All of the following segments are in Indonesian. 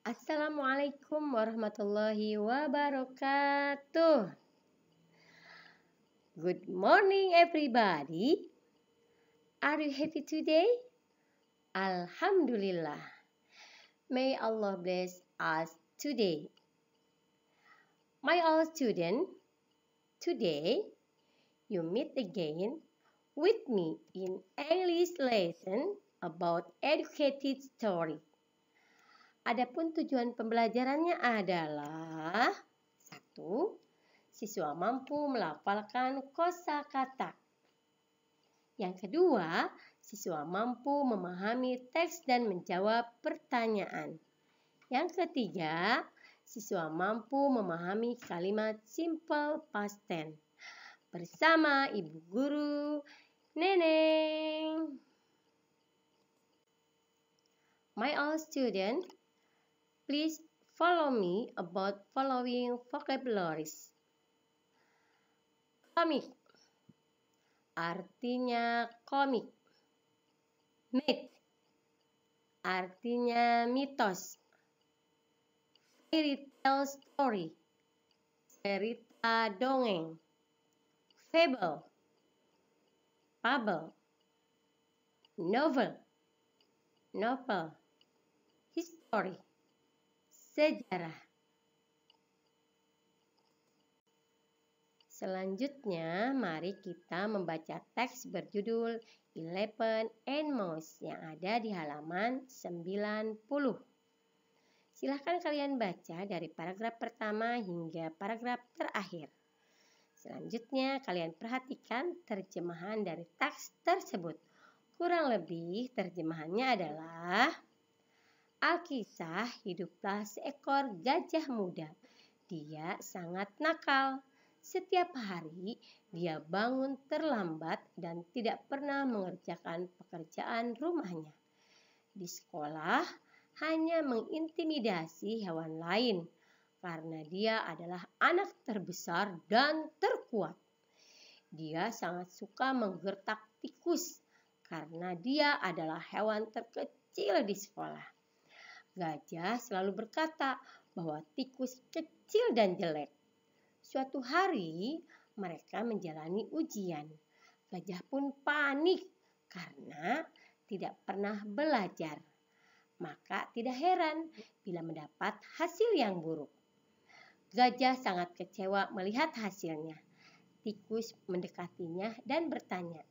Assalamualaikum warahmatullahi wabarakatuh. Good morning everybody. Are you happy today? Alhamdulillah. May Allah bless us today. My all student, today you meet again with me in English lesson about educated story. Adapun tujuan pembelajarannya adalah 1. Siswa mampu melafalkan kosakata. Yang kedua, siswa mampu memahami teks dan menjawab pertanyaan. Yang ketiga, siswa mampu memahami kalimat simple past tense. Bersama Ibu Guru Neneng. My all student, please follow me about following vocabularies. Komik, artinya komik. Myth, artinya mitos. Fairy tale story, cerita dongeng. Fable, fable. Novel, novel. History, sejarah. Selanjutnya, mari kita membaca teks berjudul Elephant and Mouse yang ada di halaman 90. Silahkan kalian baca dari paragraf pertama hingga paragraf terakhir. Selanjutnya, kalian perhatikan terjemahan dari teks tersebut. Kurang lebih terjemahannya adalah: Alkisah hiduplah seekor gajah muda. Dia sangat nakal. Setiap hari dia bangun terlambat dan tidak pernah mengerjakan pekerjaan rumahnya. Di sekolah hanya mengintimidasi hewan lain karena dia adalah anak terbesar dan terkuat. Dia sangat suka menggertak tikus karena dia adalah hewan terkecil di sekolah. Gajah selalu berkata bahwa tikus kecil dan jelek. Suatu hari mereka menjalani ujian. Gajah pun panik karena tidak pernah belajar. Maka tidak heran bila mendapat hasil yang buruk. Gajah sangat kecewa melihat hasilnya. Tikus mendekatinya dan bertanya,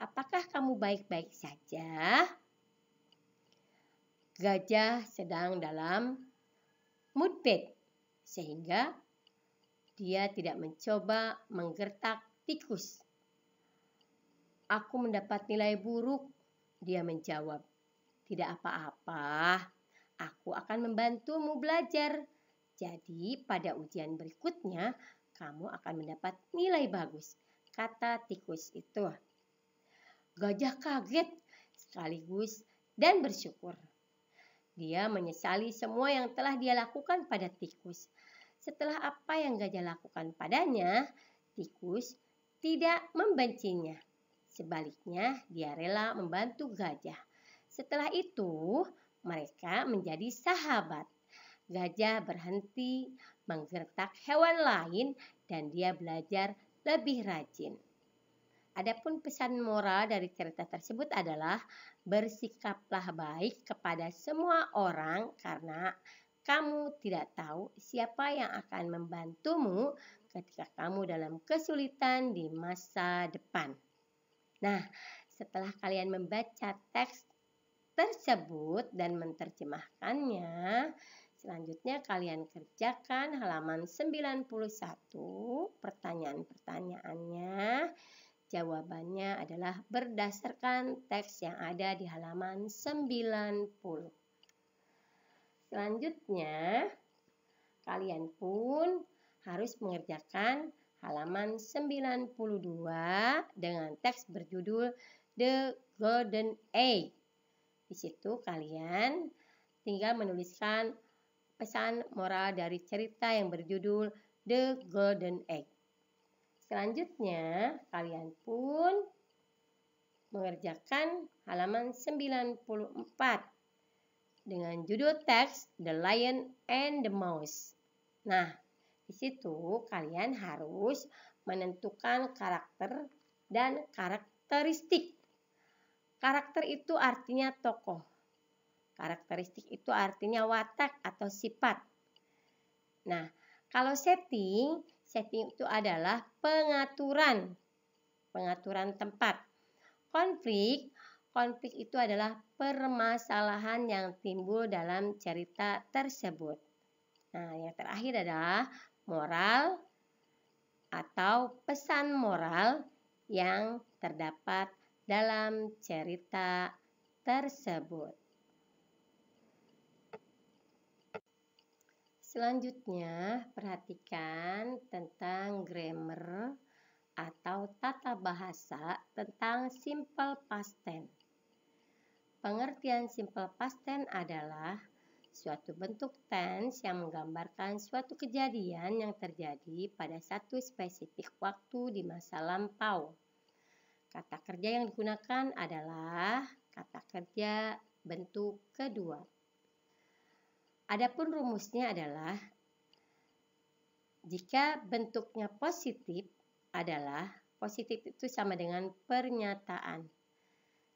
"Apakah kamu baik-baik saja?" Gajah sedang dalam mood bad, sehingga dia tidak mencoba menggertak tikus. "Aku mendapat nilai buruk," dia menjawab. "Tidak apa-apa, aku akan membantumu belajar. Jadi pada ujian berikutnya kamu akan mendapat nilai bagus," kata tikus itu. Gajah kaget sekaligus dan bersyukur. Dia menyesali semua yang telah dia lakukan pada tikus. Setelah apa yang gajah lakukan padanya, tikus tidak membencinya. Sebaliknya, dia rela membantu gajah. Setelah itu, mereka menjadi sahabat. Gajah berhenti menggertak hewan lain dan dia belajar lebih rajin. Adapun pesan moral dari cerita tersebut adalah bersikaplah baik kepada semua orang karena kamu tidak tahu siapa yang akan membantumu ketika kamu dalam kesulitan di masa depan. Nah, setelah kalian membaca teks tersebut dan menerjemahkannya, selanjutnya kalian kerjakan halaman 91, pertanyaan-pertanyaannya. Jawabannya adalah berdasarkan teks yang ada di halaman 90. Selanjutnya, kalian pun harus mengerjakan halaman 92 dengan teks berjudul The Golden Egg. Di situ kalian tinggal menuliskan pesan moral dari cerita yang berjudul The Golden Egg. Selanjutnya, kalian pun mengerjakan halaman 94 dengan judul teks The Lion and the Mouse. Nah, di situ kalian harus menentukan karakter dan karakteristik. Karakter itu artinya tokoh. Karakteristik itu artinya watak atau sifat. Nah, kalau setting itu adalah pengaturan tempat. Konflik itu adalah permasalahan yang timbul dalam cerita tersebut. Nah, yang terakhir adalah moral atau pesan moral yang terdapat dalam cerita tersebut. Selanjutnya, perhatikan tentang grammar atau tata bahasa tentang simple past tense. Pengertian simple past tense adalah suatu bentuk tense yang menggambarkan suatu kejadian yang terjadi pada satu spesifik waktu di masa lampau. Kata kerja yang digunakan adalah kata kerja bentuk kedua. Adapun rumusnya adalah jika bentuknya positif adalah positif itu sama dengan pernyataan.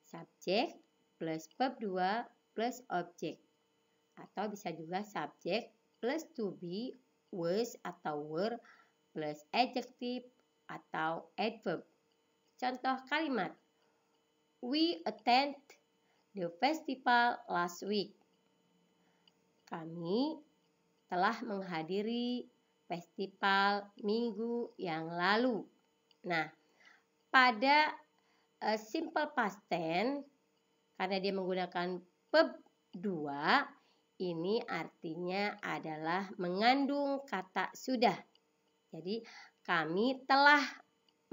Subjek plus verb 2 plus objek. Atau bisa juga subjek plus to be, was atau were plus adjective atau adverb. Contoh kalimat. We attend the festival last week. Kami telah menghadiri festival minggu yang lalu. Nah, pada simple past tense, karena dia menggunakan verb 2, ini artinya adalah mengandung kata sudah. Jadi, kami telah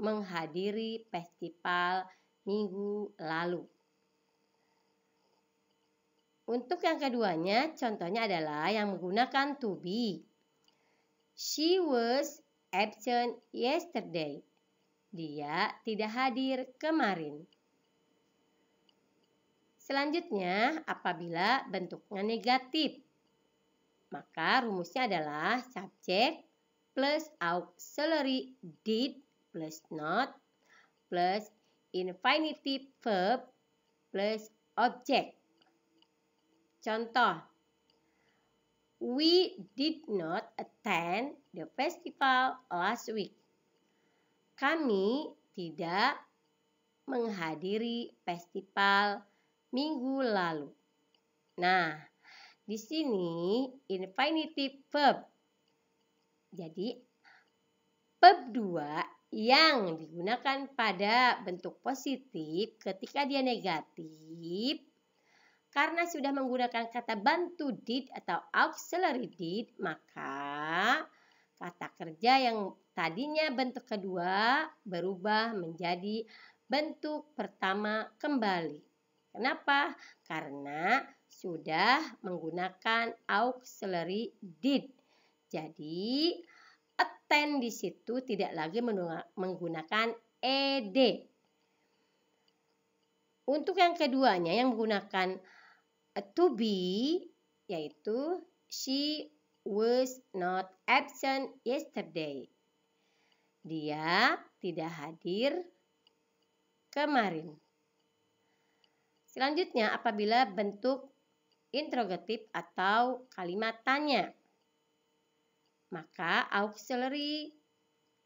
menghadiri festival minggu lalu. Untuk yang keduanya, contohnya adalah yang menggunakan to be. She was absent yesterday. Dia tidak hadir kemarin. Selanjutnya, apabila bentuknya negatif, maka rumusnya adalah subjek plus auxiliary did plus not plus infinitive verb plus object. Contoh, we did not attend the festival last week. Kami tidak menghadiri festival minggu lalu. Nah, di sini infinitive verb. Jadi, verb 2 yang digunakan pada bentuk positif ketika dia negatif, karena sudah menggunakan kata bantu did atau auxiliary did, maka kata kerja yang tadinya bentuk kedua berubah menjadi bentuk pertama kembali. Kenapa? Karena sudah menggunakan auxiliary did. Jadi, attend di situ tidak lagi menggunakan ed. Untuk yang keduanya yang menggunakan to be, yaitu she was not absent yesterday. Dia tidak hadir kemarin. Selanjutnya, apabila bentuk interrogatif atau kalimat tanya, maka auxiliary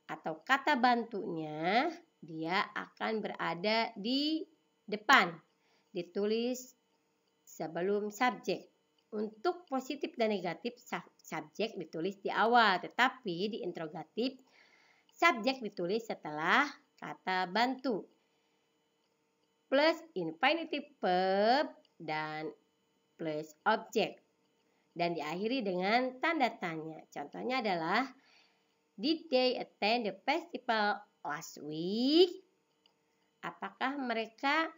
atau kata bantunya dia akan berada di depan, ditulis sebelum subjek. Untuk positif dan negatif, subjek ditulis di awal, tetapi di interrogatif, subjek ditulis setelah kata bantu. Plus infinitive verb dan plus objek. Dan diakhiri dengan tanda tanya. Contohnya adalah, did they attend the festival last week? Apakah mereka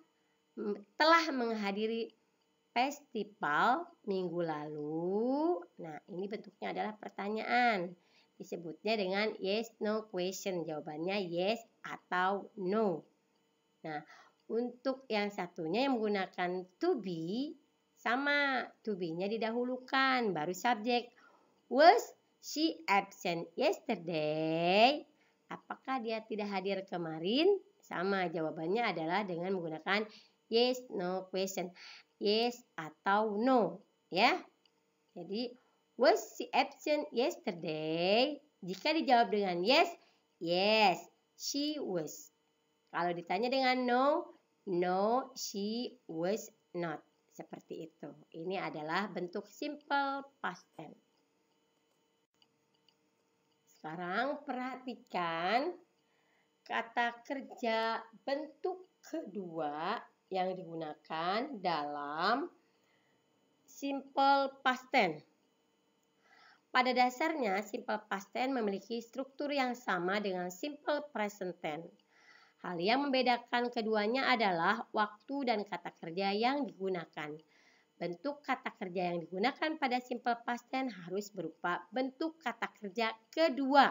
telah menghadiri festival minggu lalu? Nah, ini bentuknya adalah pertanyaan. Disebutnya dengan yes, no question. Jawabannya yes atau no. Nah, untuk yang satunya yang menggunakan to be, Sama, to be-nya didahulukan, baru subjek. Was she absent yesterday? Apakah dia tidak hadir kemarin? Sama, jawabannya adalah dengan menggunakan yes, no question. Yes atau no, ya. Jadi, was she absent yesterday? Jika dijawab dengan yes, yes, she was. Kalau ditanya dengan no, no, she was not. Seperti itu. Ini adalah bentuk simple past tense. Sekarang perhatikan kata kerja bentuk kedua yang digunakan dalam simple past tense. Pada dasarnya, simple past tense memiliki struktur yang sama dengan simple present tense. Hal yang membedakan keduanya adalah waktu dan kata kerja yang digunakan. Bentuk kata kerja yang digunakan pada simple past tense harus berupa bentuk kata kerja kedua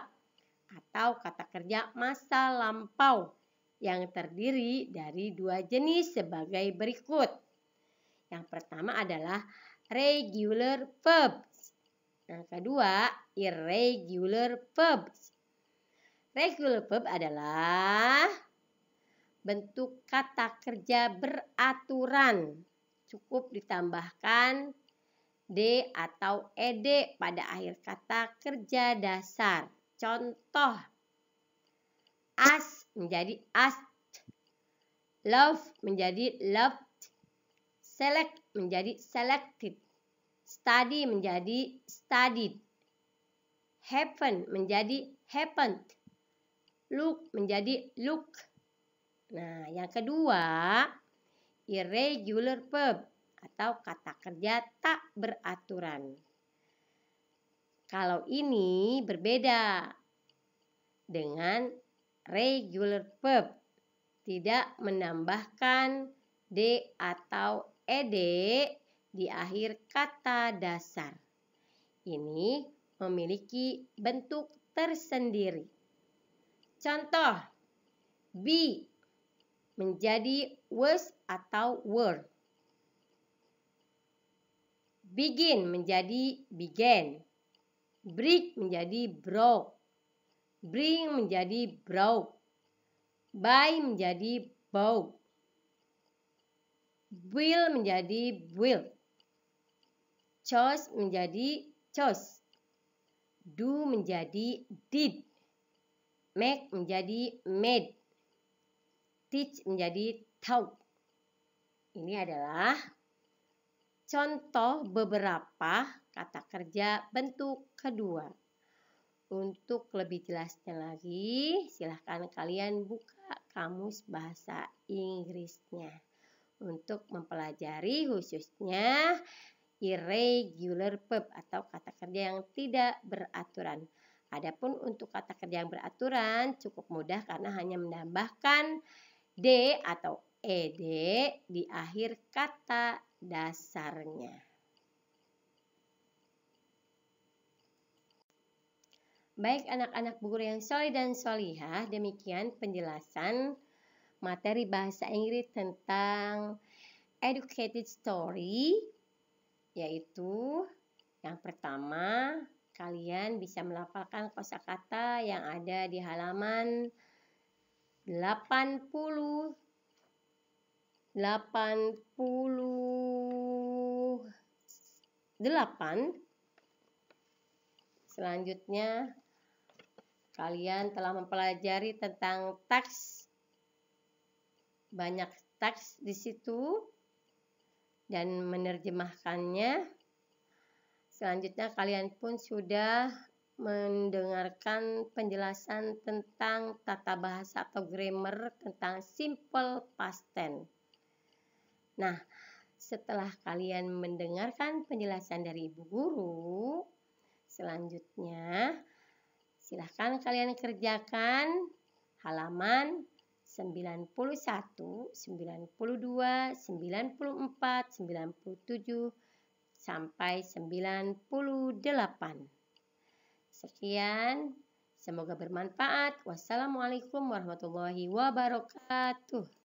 atau kata kerja masa lampau yang terdiri dari dua jenis sebagai berikut. Yang pertama adalah regular verbs. Yang kedua, irregular verbs. Regular verb adalah bentuk kata kerja beraturan. Cukup ditambahkan d atau ed pada akhir kata kerja dasar. Contoh, ask menjadi asked, love menjadi loved, select menjadi selected, study menjadi studied, happen menjadi happened, look menjadi looked. Nah, yang kedua, irregular verb atau kata kerja tak beraturan. Kalau ini berbeda dengan regular verb, tidak menambahkan d atau ed di akhir kata dasar. Ini memiliki bentuk tersendiri. Contoh, be menjadi was atau were. Begin menjadi began. Break menjadi broke. Bring menjadi broke. Buy menjadi bought. Will menjadi built. Chose menjadi chose. Do menjadi did. Make menjadi made. Teach menjadi taught. Ini adalah contoh beberapa kata kerja bentuk kedua. Untuk lebih jelasnya lagi, silahkan kalian buka kamus bahasa Inggrisnya untuk mempelajari khususnya irregular verb atau kata kerja yang tidak beraturan. Adapun untuk kata kerja yang beraturan cukup mudah karena hanya menambahkan d atau ed di akhir kata dasarnya. Baik anak-anak bu guru yang soleh dan solihah, demikian penjelasan materi bahasa Inggris tentang educated story, yaitu yang pertama, kalian bisa melafalkan kosakata yang ada di halaman 88. Selanjutnya, kalian telah mempelajari tentang teks. Banyak teks di situ dan menerjemahkannya. Selanjutnya, kalian pun sudah mendengarkan penjelasan tentang tata bahasa atau grammar tentang simple past tense. Nah, setelah kalian mendengarkan penjelasan dari ibu guru, selanjutnya silahkan kalian kerjakan halaman 91, 92, 94, 97, sampai 98. Sekian, semoga bermanfaat. Wassalamualaikum warahmatullahi wabarakatuh.